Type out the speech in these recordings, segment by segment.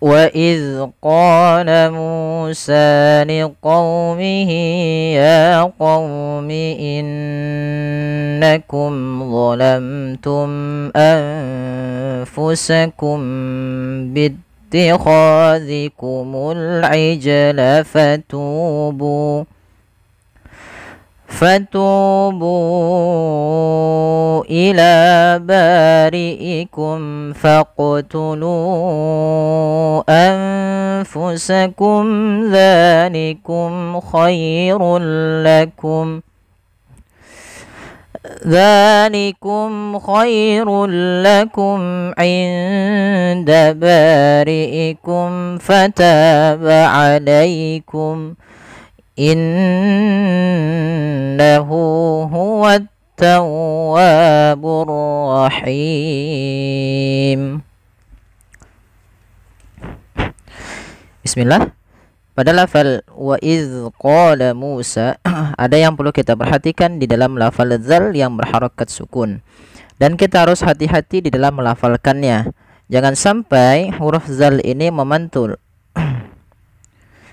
وإذ قال موسى لقومه يا قوم إنكم ظلمتم أنفسكم باتخاذكم العجل فتوبوا إلى بارئكم فاقتلوا أنفسكم ذلكم خير لكم عند بارئكم فتاب عليكم إنه هو التواب الرحيم. Bismillah. Pada lafal wa idz qala Musa ada yang perlu kita perhatikan di dalam lafal dzal yang berharakat sukun, dan kita harus hati-hati di dalam melafalkannya. Jangan sampai huruf dzal ini memantul.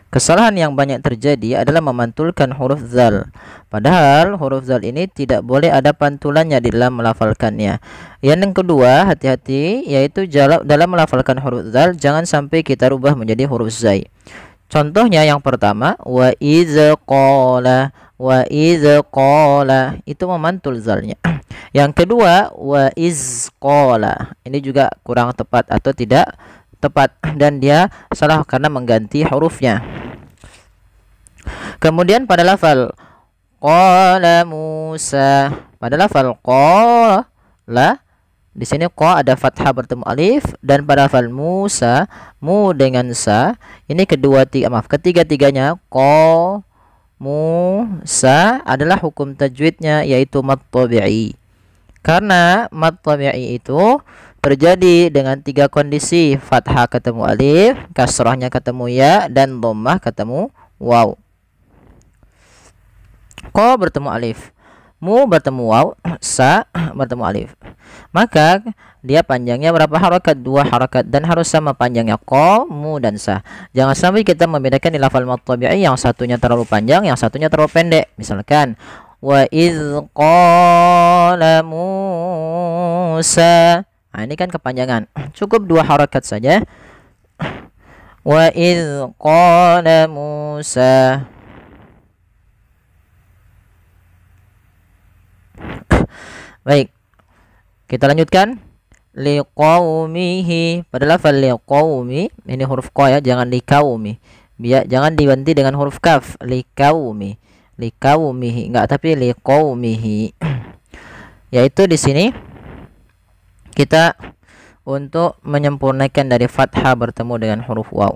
Kesalahan yang banyak terjadi adalah memantulkan huruf dzal. Padahal huruf dzal ini tidak boleh ada pantulannya di dalam melafalkannya. Yang kedua, hati-hati yaitu dalam melafalkan huruf dzal jangan sampai kita rubah menjadi huruf zai. Contohnya yang pertama, wa iz qala itu memantul zalnya. Yang kedua, wa iz qala ini juga kurang tepat atau tidak tepat, dan dia salah karena mengganti hurufnya. Kemudian pada lafal qala Musa, pada lafal qala di sini qa ada fathah bertemu alif, dan pada lafal Musa mu dengan sa ini ketiga-tiganya qa Musa adalah hukum tajwidnya yaitu mad tabi'i. Karena mad tabi'i itu terjadi dengan tiga kondisi: fathah ketemu alif, kasrahnya ketemu ya, dan dhammah ketemu waw. Qa bertemu alif, mu bertemu waw, sa bertemu alif. Maka dia panjangnya berapa harakat? 2 harakat, dan harus sama panjangnya qa, mu, dan sa. Jangan sampai kita membedakan di lafal mad tabi'i yang satunya terlalu panjang, yang satunya terlalu pendek. Misalkan wa idz qala Musa, nah, ini kan kepanjangan, cukup 2 harakat saja. Wa idz qala Musa. Baik, kita lanjutkan. Liqaumihi, pada lafal liqaumi ini huruf qa ya, jangan liqaumi. Jangan diganti dengan huruf kaf. Liqaumihi enggak, tapi liqaumihi. Yaitu di sini kita untuk menyempurnakan dari fathah bertemu dengan huruf waw.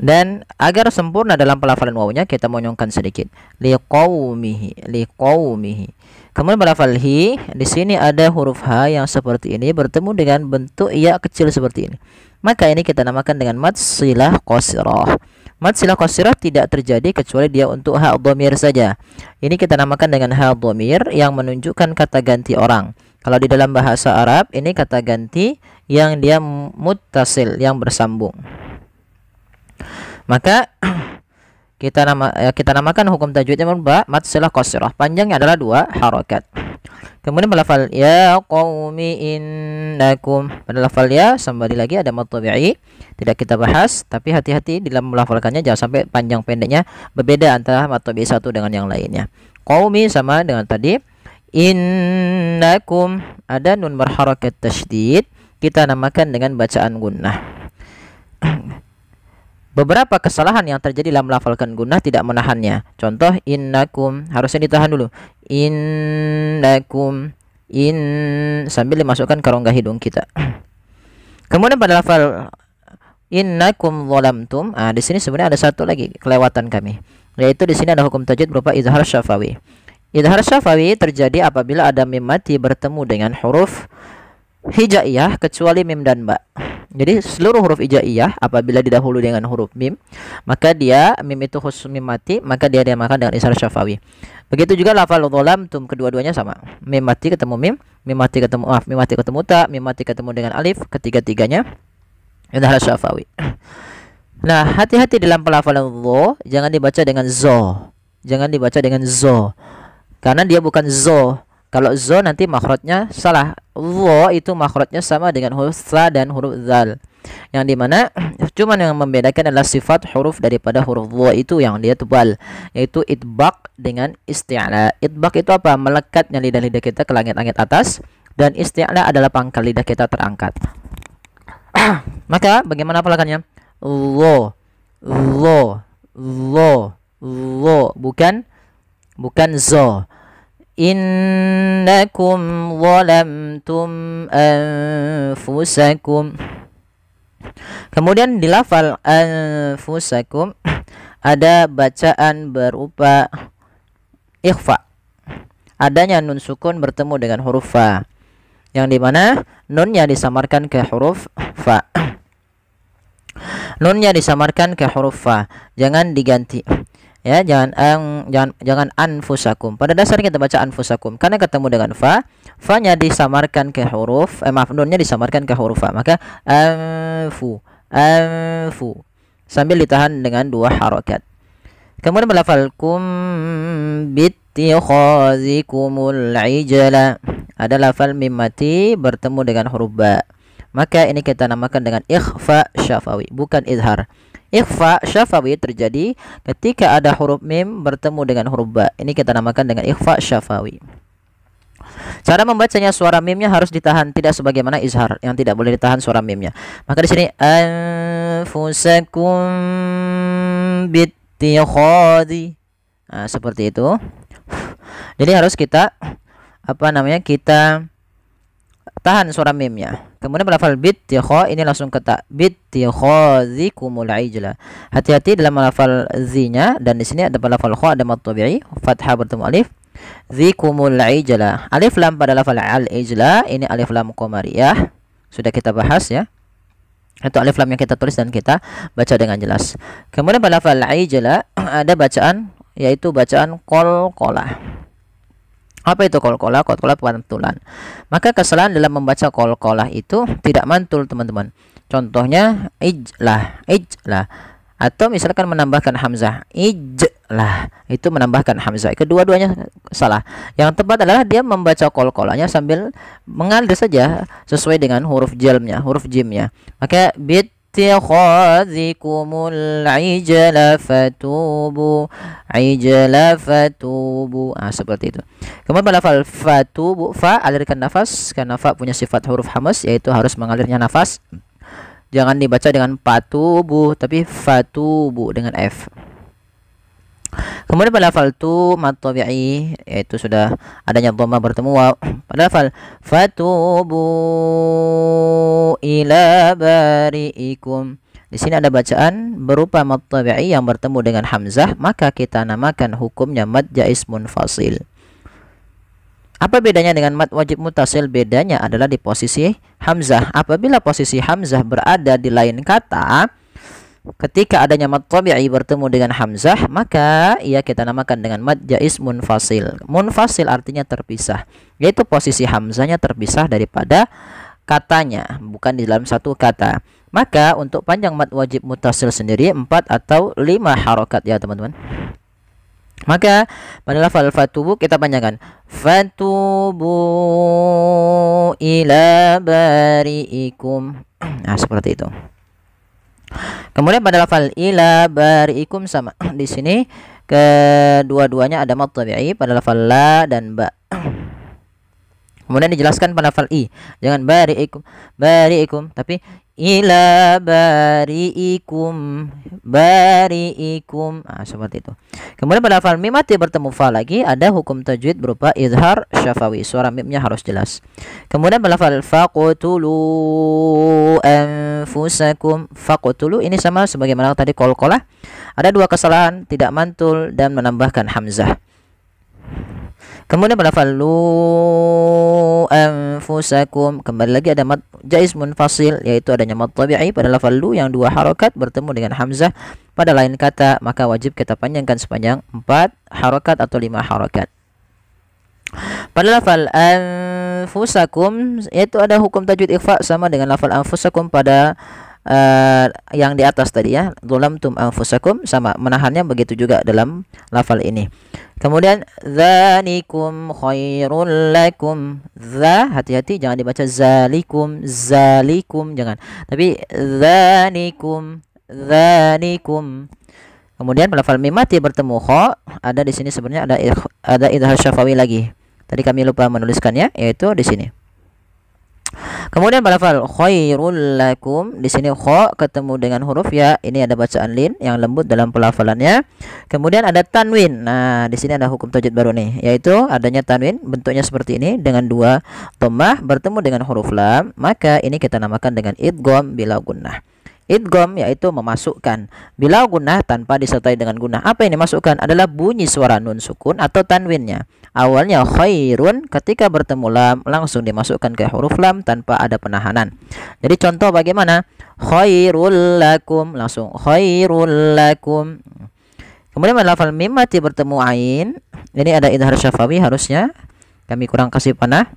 Dan agar sempurna dalam pelafalan wawnya kita monyongkan sedikit. Liqaumihi. Kemudian pada lafal hi, di sini ada huruf ha yang seperti ini bertemu dengan bentuk ya kecil seperti ini. Maka ini kita namakan dengan mad silah qasirah. Mad silah qasirah tidak terjadi kecuali dia untuk ha dhamir saja. Ini kita namakan dengan ha dhamir yang menunjukkan kata ganti orang. Kalau di dalam bahasa Arab ini kata ganti yang dia muttasil, yang bersambung. Maka kita namakan hukum tajwidnya mad silah qasirah. Panjangnya adalah 2 harakat. Kemudian melafal ya qaumi innakum, pada lafal ya kembali lagi ada mad tabi'i, tidak kita bahas, tapi hati-hati dalam melafalkannya jangan sampai panjang pendeknya berbeda antara mad tabi'i satu dengan yang lainnya. Qaumi sama dengan tadi. Innakum ada nun berharakat tasydid, kita namakan dengan bacaan gunnah. Beberapa kesalahan yang terjadi dalam melafalkan gunnah tidak menahannya. Contoh innakum, harusnya ditahan dulu. Innakum, sambil dimasukkan ke rongga hidung kita. Kemudian pada lafal innakum zalamtum, di sini sebenarnya ada satu lagi kelewatan kami, yaitu di sini ada hukum tajwid berupa izhar syafawi. Izhar syafawi terjadi apabila ada mim mati bertemu dengan huruf hijaiyah kecuali mim dan ba. Jadi seluruh huruf hijaiyah apabila didahului dengan huruf mim, maka dia mim itu khusus mim mati, maka dia dimakan dengan izhar syafawi. Begitu juga lafal zalamtum, kedua-duanya sama. Mim mati ketemu mim, mim mati ketemu ta, mim mati ketemu dengan alif, ketiga-tiganya Idhar syafawi. Nah, hati-hati dalam pelafalan dho, jangan dibaca dengan zo. Jangan dibaca dengan zo. Karena dia bukan zo. Kalau zo nanti makhrajnya salah. Dho itu makhrajnya sama dengan huruf sa dan huruf zal. Yang dimana cuman yang membedakan adalah sifat huruf daripada huruf dho itu yang dia tebal, yaitu itbaq dengan isti'la. Itbaq itu apa? Melekatnya lidah-lidah kita ke langit-langit atas, dan isti'la adalah pangkal lidah kita terangkat. Maka bagaimana pelakannya? Dho, dho, dho, dho, bukan zo. Innakum zalamtum anfusakum. Kemudian di lafal anfusakum ada bacaan berupa ikhfa. Adanya nun sukun bertemu dengan huruf fa, yang dimana nunnya disamarkan ke huruf fa. Nunnya disamarkan ke huruf fa, jangan diganti. Ya, jangan anfusakum. Pada dasarnya kita baca anfusakum karena ketemu dengan fa, fa-nya disamarkan ke huruf nunnya disamarkan ke huruf fa. Maka anfu sambil ditahan dengan 2 harakat. Kemudian melafalkum bittikhazikumul ijla. Ada lafal mim mati bertemu dengan huruf ba. Maka ini kita namakan dengan ikhfa syafawi, bukan izhar. Ikhfa syafawi terjadi ketika ada huruf mim bertemu dengan huruf ba. Ini kita namakan dengan ikhfa syafawi. Cara membacanya, suara mimnya harus ditahan, tidak sebagaimana izhar yang tidak boleh ditahan suara mimnya. Maka di sini anfusakum bittikhadhi. Nah, seperti itu. Jadi harus kita kita tahan suara mimnya. Kemudian melafal bittikha, ini langsung kata bittikhazikumul ijla. Hati-hati dalam melafal zi-nya, dan di sini ada melafal kha ada mad tabi'i, fathah bertemu alif. Zikumul ijla. Alif lam pada lafal al ijla, ini alif lam qamariyah. Sudah kita bahas ya. Itu alif lam yang kita tulis dan kita baca dengan jelas. Kemudian pada lafal ijla ada bacaan, yaitu bacaan qalqalah. Apa itu qalqalah? Qalqalah pantulan. Maka kesalahan dalam membaca qalqalah itu tidak mantul, teman-teman. Contohnya ijlah, atau misalkan menambahkan hamzah, ijlah, itu menambahkan hamzah. Kedua-duanya salah. Yang tepat adalah dia membaca qalqalahnya sambil mengalir saja sesuai dengan huruf jimnya. Maka bittikhazikumul ijla fatubu. Seperti itu. Kemudian pada lafal fatubu, fa alirkan nafas karena fa punya sifat huruf hamas, yaitu harus mengalirnya nafas. Jangan dibaca dengan patubu, tapi fatubu dengan f. Kemudian pada lafal tu mad tabi'i, yaitu sudah adanya dhamma bertemu waw. Pada lafal fatubu ila bari'ikum, di sini ada bacaan berupa mad tabi'i yang bertemu dengan hamzah, maka kita namakan hukumnya mad jaiz munfasil. Apa bedanya dengan mad wajib muttasil? Bedanya adalah di posisi hamzah. Apabila posisi hamzah berada di lain kata, ketika adanya mad tabi'i bertemu dengan hamzah, maka ia kita namakan dengan mad jaiz munfasil. Munfasil artinya terpisah, yaitu posisi hamzahnya terpisah daripada katanya, bukan di dalam satu kata. Maka untuk panjang mad wajib muttasil sendiri 4 atau 5 harokat ya teman-teman. Maka pada lafal fatubu kita panjangkan fatubu ila bari'ikum. Nah, seperti itu. Kemudian pada lafal ila bari'ikum sama. Di sini kedua-duanya ada mad tabi'i pada lafal la dan ba. Kemudian dijelaskan pada lafal i. Jangan bari'ikum, tapi ila bari'ikum. Nah, seperti itu. Kemudian pada lafal mim mati bertemu fa lagi, ada hukum tajwid berupa izhar syafawi. Suara mimnya harus jelas. Kemudian pada lafal faqtulu anfusakum. Faqtulu ini sama sebagaimana tadi qalqalah. Ada 2 kesalahan, tidak mantul dan menambahkan hamzah. Kemudian pada lafal lu anfusakum, kembali lagi ada mad jaiz munfasil, yaitu adanya mad tabi'i pada lafal lu yang 2 harokat bertemu dengan hamzah pada lain kata, maka wajib kita panjangkan sepanjang 4 harokat atau 5 harokat. Pada lafal anfusakum, yaitu ada hukum tajwid ikhfa sama dengan lafal anfusakum pada yang di atas tadi ya, zalamtum anfusakum, sama menahannya begitu juga dalam lafal ini. Kemudian dzalikum khairul lakum, hati-hati jangan dibaca zalikum, zalikum jangan, tapi dzalikum. Kemudian pada lafal mim mati bertemu kha, ada di sini sebenarnya ada idhar syafawi lagi. Tadi kami lupa menuliskannya, yaitu di sini. Kemudian pada lafal khairul lakum, di sini kha ketemu dengan huruf ya. Ini ada bacaan lin yang lembut dalam pelafalannya. Kemudian ada tanwin. Nah, di sini ada hukum tajwid baru nih, yaitu adanya tanwin bentuknya seperti ini dengan dua dhammah bertemu dengan huruf lam, maka ini kita namakan dengan idgham bila gunnah. Idgham yaitu memasukkan, bila gunnah tanpa disertai dengan gunnah. Apa yang dimasukkan adalah bunyi suara nun sukun atau tanwinnya. Awalnya khairun, ketika bertemu lam langsung dimasukkan ke huruf lam tanpa ada penahanan. Jadi contoh bagaimana? Khairul lakum, langsung khairul lakum. Kemudian pada lafal mim mati bertemu ain, ini ada idhar syafawi harusnya. Kami kurang kasih panah.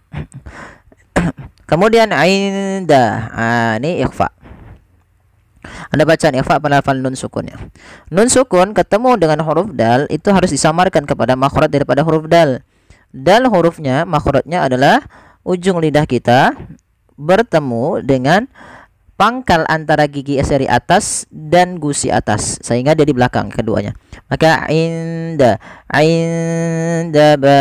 Kemudian ainda, ini ikhfa. Anda bacaan ikhfa pada lafal nun sukunnya. Nun sukun ketemu dengan huruf dal itu harus disamarkan kepada makhraj daripada huruf dal. Dal hurufnya, makhrajnya adalah ujung lidah kita bertemu dengan pangkal antara gigi seri atas dan gusi atas, sehingga dia di belakang keduanya. Maka inda ba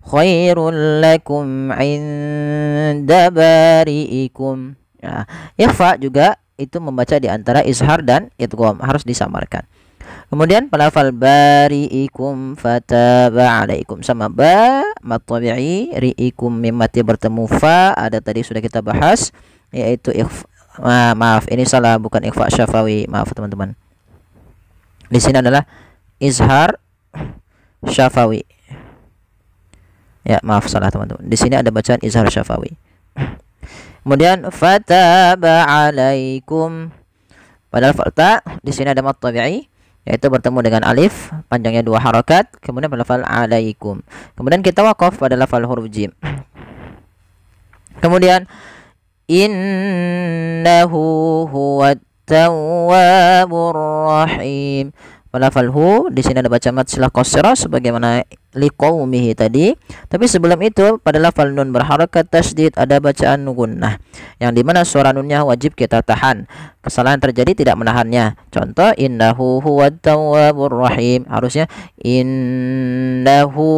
khairul lakum inda bari'ikum. Ya, ikhfa juga itu membaca di antara izhar dan idgham, harus disamarkan. Kemudian pada lafal bari'ikum fataba alaikum, sama ba mat tabi'i, ri'ikum mim mati bertemu fa, ada tadi sudah kita bahas, yaitu maaf ini salah, bukan ikhfa syafawi, maaf teman-teman. Di sini adalah izhar syafawi. Ya, maaf salah teman-teman. Di sini ada bacaan izhar syafawi. Kemudian fataba alaikum, padahal ta di sini ada mat tabi'i, yaitu bertemu dengan alif panjangnya 2 harakat, kemudian pada lafal alaikum. Kemudian kita waqaf pada lafal huruf jim. Kemudian innahu huwat tawwabur rahim. Pada lafal hu di sini ada baca mad silah qasrah sebagaimana liqaumihi tadi. Tapi sebelum itu pada lafal nun berharakat tasydid ada bacaan gunnah, yang dimana suara nunnya wajib kita tahan. Kesalahan terjadi tidak menahannya. Contoh innahu huwat tawwabur rahim, harusnya innahu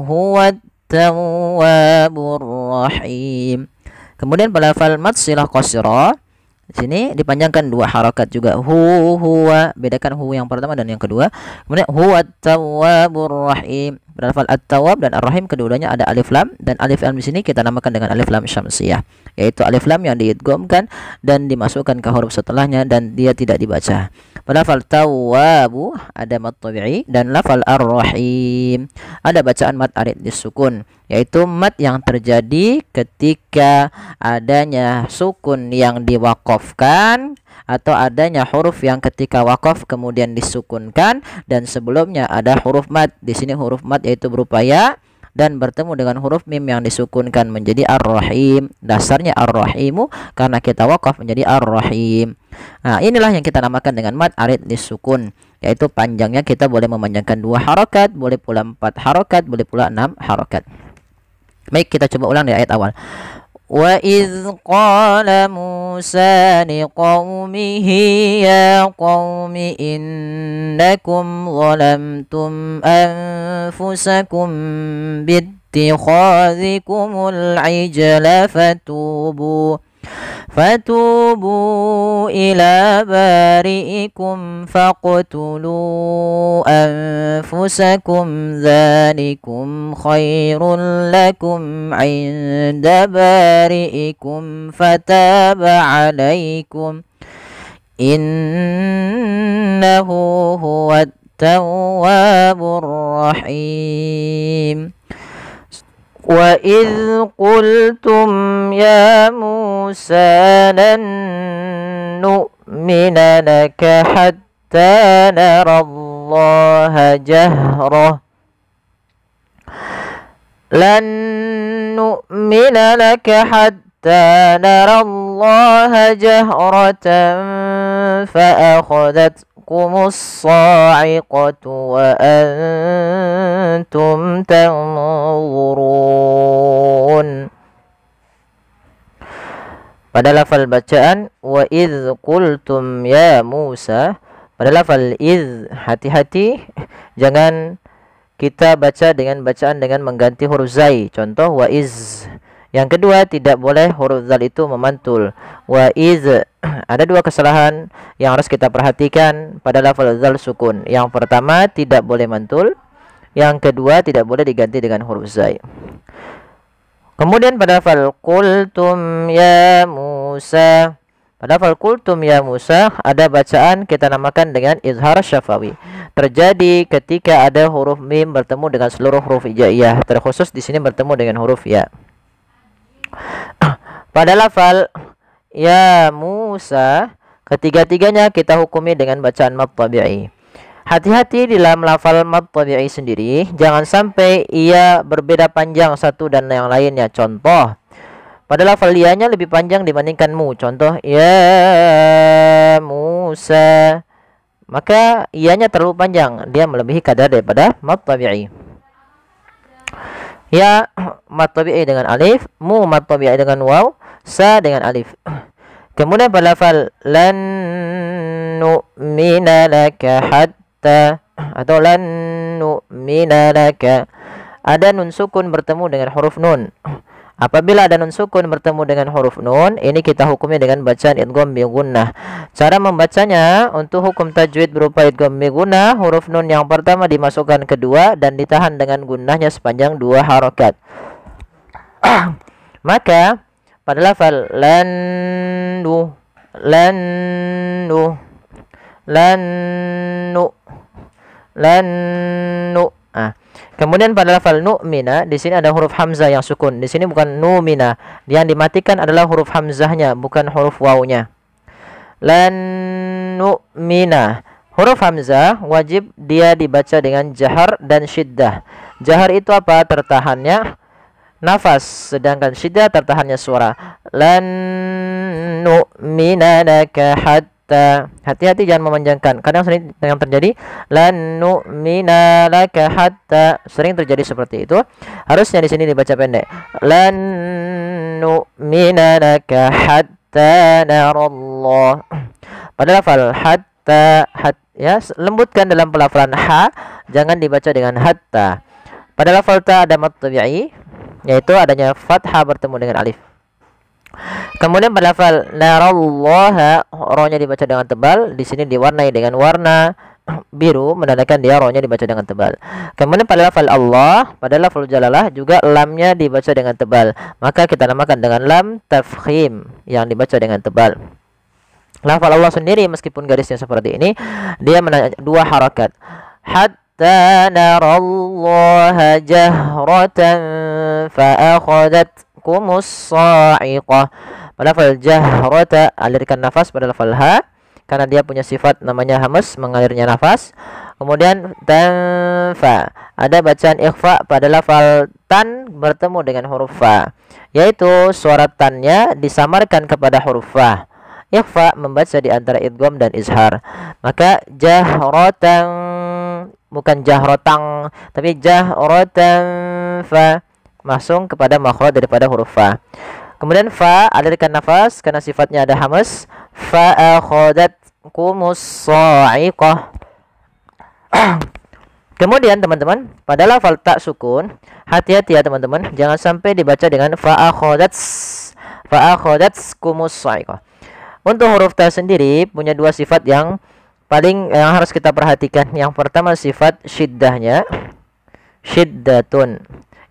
huwat tawwabur rahim. Kemudian pada lafal mad silah qasrah di sini dipanjangkan 2 harakat juga, huwa, bedakan hu yang pertama dan yang kedua. Kemudian huwa tawwabur rahim. Pada lafal at-tawwab dan ar-rahim keduanya ada alif lam, dan alif lam di sini kita namakan dengan alif lam syamsiyah, yaitu alif lam yang diidghamkan dan dimasukkan ke huruf setelahnya dan dia tidak dibaca. Pada lafal tawwabu ada mad tabi'i, dan lafal ar-rahim ada bacaan mad arid disukun, yaitu mad yang terjadi ketika adanya sukun yang diwaqafkan atau adanya huruf yang ketika waqaf kemudian disukunkan dan sebelumnya ada huruf mad. Di sini huruf mad yaitu berupa ya dan bertemu dengan huruf mim yang disukunkan menjadi ar-rahim. Dasarnya ar-rahimu karena kita waqaf menjadi ar-rahim. Nah, inilah yang kita namakan dengan mad arid disukun, yaitu panjangnya kita boleh memanjangkan 2 harakat, boleh pula 4 harakat, boleh pula 6 harakat. Baik, kita coba ulang di ayat awal. وَإِذْ قَالَ مُوسَى لِقَوْمِهِ يَا قَوْمِ إِنَّكُمْ ظَلَمْتُمْ أَنفُسَكُمْ بِاتِّخَاذِكُمُ الْعِجْلَ فَتُوبُوا إِلَى بَارِئِكُمْ فَاقْتُلُوا أَنفُسَكُمْ ذَلِكُمْ خَيْرٌ لَكُمْ عِندَ بَارِئِكُمْ فَتَابَ عَلَيْكُمْ إِنَّهُ هُوَ التَّوَّابُ الرَّحِيمُ. وَإِذْ قُلْتُمْ يَا مُوسَى لَن نُّؤْمِنَ لَكَ حَتَّى نَرَى اللَّهَ جَهْرَةً لَن نُّؤْمِنَ لَكَ حَتَّى نَرَى اللَّهَ جَهْرَةً فأخذتكم الصاعقة وأنتم تنظرون. Pada lafal bacaan wa idz qultum ya Musa, pada lafal idz hati-hati jangan kita baca dengan bacaan dengan mengganti huruf zai. Contoh wa iz. Yang kedua, tidak boleh huruf zal itu memantul. Wa iz. Ada dua kesalahan yang harus kita perhatikan pada lafal zal sukun. Yang pertama, tidak boleh mantul. Yang kedua, tidak boleh diganti dengan huruf zai. Kemudian pada lafal qultum ya Musa, pada lafal qultum ya Musa ada bacaan kita namakan dengan izhar syafawi. Terjadi ketika ada huruf mim bertemu dengan seluruh huruf hijaiyah, terkhusus di sini bertemu dengan huruf ya. Pada lafal ya Musa, ketiga-tiganya kita hukumi dengan bacaan mad tabi'i. Hati-hati di dalam lafal mad tabi'i sendiri, jangan sampai ia berbeda panjang satu dan yang lainnya. Contoh, pada lafal ya-nya lebih panjang dibandingkan mu. Contoh, ya Musa. Maka ia-nya terlalu panjang, dia melebihi kadar daripada mad tabi'i. Ya mad tabi'i dengan alif, mu mad tabi'i dengan waw, sa dengan alif. Kemudian pada lafal lan nu'mina laka hatta atau lan nu'mina laka, ada nun sukun bertemu dengan huruf nun. Apabila ada nun sukun bertemu dengan huruf nun, ini kita hukumi dengan bacaan idgham bi gunnah. Cara membacanya untuk hukum tajwid berupa idgham bi gunnah, huruf nun yang pertama dimasukkan kedua dan ditahan dengan gunnahnya sepanjang 2 harokat. Maka pada lafal lan nu kemudian pada lafal nu'mina, di sini ada huruf hamzah yang sukun. Di sini bukan nu'mina. Yang dimatikan adalah huruf hamzahnya, bukan huruf wawnya. Lan nu'mina. Huruf hamzah wajib dia dibaca dengan jahar dan syiddah. Jahar itu apa? Tertahannya nafas, sedangkan syiddah tertahannya suara. Lan nu'mina laka hatta. Hati-hati jangan memanjangkan. Kadang sering yang terjadi lan nu'mina laka hatta, sering terjadi seperti itu. Harusnya di sini dibaca pendek. Lan nu'mina laka hatta narallah. Pada lafal hatta, ya, lembutkan dalam pelafalan ha, jangan dibaca dengan hatta. Pada lafal ta ada mad tabi'i, yaitu adanya fathah bertemu dengan alif. Kemudian pada lafal narallaha, ro-nya dibaca dengan tebal, di sini diwarnai dengan warna biru menandakan dia ro-nya dibaca dengan tebal. Kemudian pada lafal Allah, pada lafal jalalah juga lamnya dibaca dengan tebal, maka kita namakan dengan lam tafkhim yang dibaca dengan tebal. Lafal Allah sendiri meskipun garisnya seperti ini, dia 2 harakat. Hatta narallaha jahratan fa akhadhatkumus sa'iqah. Pada lafal jahrata alirkan nafas pada lafal ha karena dia punya sifat namanya hamas, mengalirnya nafas. Kemudian tanfa, ada bacaan ikhfa pada lafal tan bertemu dengan huruf fa, yaitu suara tannya disamarkan kepada huruf fa. Ikhfa membaca di antara idgham dan izhar. Maka jahratan, bukan jahrotang, tapi jahratan fa, masuk kepada makhraj daripada huruf fa. Kemudian fa alirkan nafas karena sifatnya ada hamas. Fa akhadhatkumus sa'iqah. Kemudian teman-teman, pada lafal tak sukun, hati-hati ya teman-teman, jangan sampai dibaca dengan fa akhadhatskumus sa'iqah. Untuk huruf ta sendiri punya 2 sifat yang harus kita perhatikan. Yang pertama sifat syiddahnya, syiddatun.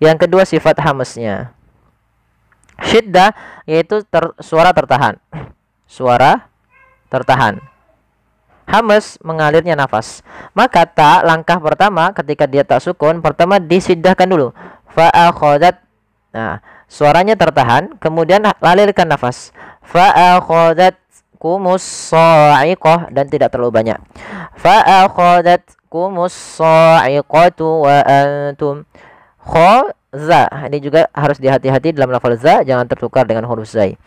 Yang kedua sifat hamasnya. Syiddah yaitu suara tertahan. Suara tertahan. Hamas mengalirnya nafas. Maka ta langkah pertama ketika dia tak sukun, pertama disiddahkan dulu. Fa akhadhat. Nah, suaranya tertahan, kemudian alirkan nafas. Fa akhadhatkumus sa'iqah, dan tidak terlalu banyak. Fa akhadhatkumus sa'iqatu wa antum. Kha za, ini juga harus dihati-hati dalam lafal za, jangan tertukar dengan huruf zai.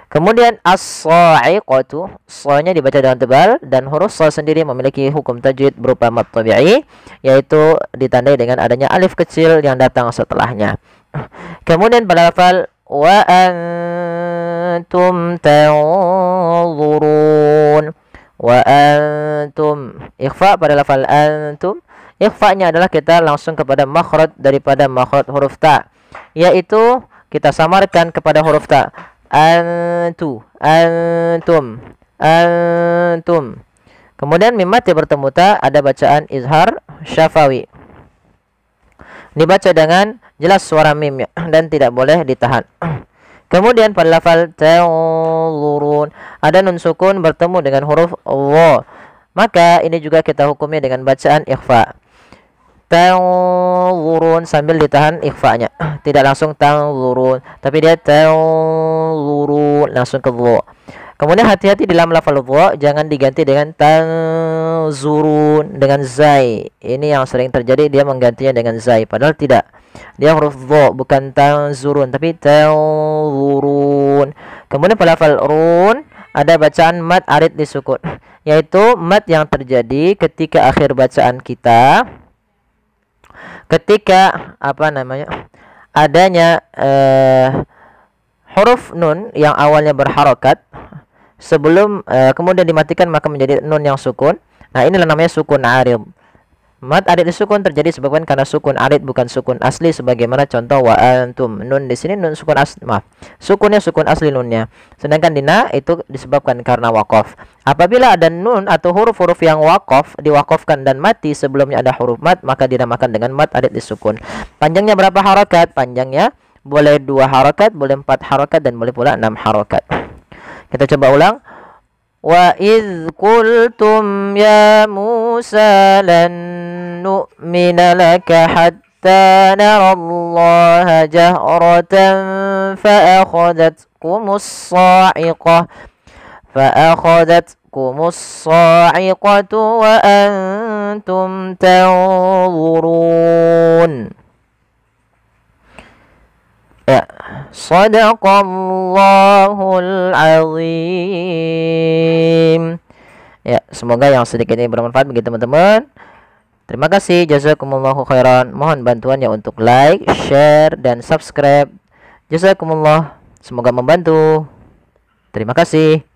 Kemudian as-sa'iqatu, sa-nya dibaca dengan tebal dan huruf sa sendiri memiliki hukum tajwid berupa mad tabi'i, yaitu ditandai dengan adanya alif kecil yang datang setelahnya. Kemudian pada lafal wa antum tanzurun, wa antum, ikhfa pada lafal antum, ikhfa-nya adalah kita langsung kepada makhraj daripada makhraj huruf ta, yaitu kita samarkan kepada huruf ta. Antum. Kemudian mim mati bertemu ta ada bacaan izhar syafawi. Dibaca dengan jelas suara mimnya dan tidak boleh ditahan. Kemudian pada lafal tanzurun ada nun sukun bertemu dengan huruf wa. Maka ini juga kita hukumnya dengan bacaan ikhfa. Tanzurun sambil ditahan ikhfa-nya. Tidak langsung tanzurun, tapi dia tanzurun langsung ke dha. Kemudian hati-hati dalam lafal dha, jangan diganti dengan tanzurun dengan zai. Ini yang sering terjadi, dia menggantinya dengan zai, padahal tidak. Dia huruf dha bukan tanzurun tapi tanzurun. Kemudian pada lafal run ada bacaan mad arid disukun, yaitu mad yang terjadi ketika akhir bacaan kita ketika adanya huruf nun yang awalnya berharokat sebelum kemudian dimatikan maka menjadi nun yang sukun. Nah, inilah namanya sukun arid. Mad arid disukun terjadi sebabkan karena sukun arid bukan sukun asli, sebagaimana contoh wa antum. Nun di sini nun sukun asli, sukunnya sukun asli nunnya. Sedangkan di na itu disebabkan karena waqaf. Apabila ada nun atau huruf-huruf yang diwakafkan dan mati sebelumnya ada huruf mad, maka dinamakan dengan mad arid disukun. Panjangnya berapa harakat? Panjangnya boleh 2 harakat, boleh 4 harakat, dan boleh pula 6 harakat. Kita coba ulang. Wa idh qultum ya Musa lan nu'mina laka hatta nara Allah jahratan fa'akhadatkumus sa'iqatu wa antum tanzurun. Ya, sadaqallahul azim. Ya, semoga yang sedikit ini bermanfaat bagi teman-teman. Terima kasih, jazakumullahu khairan. Mohon bantuannya untuk like, share, dan subscribe. Jazakumullah, semoga membantu. Terima kasih.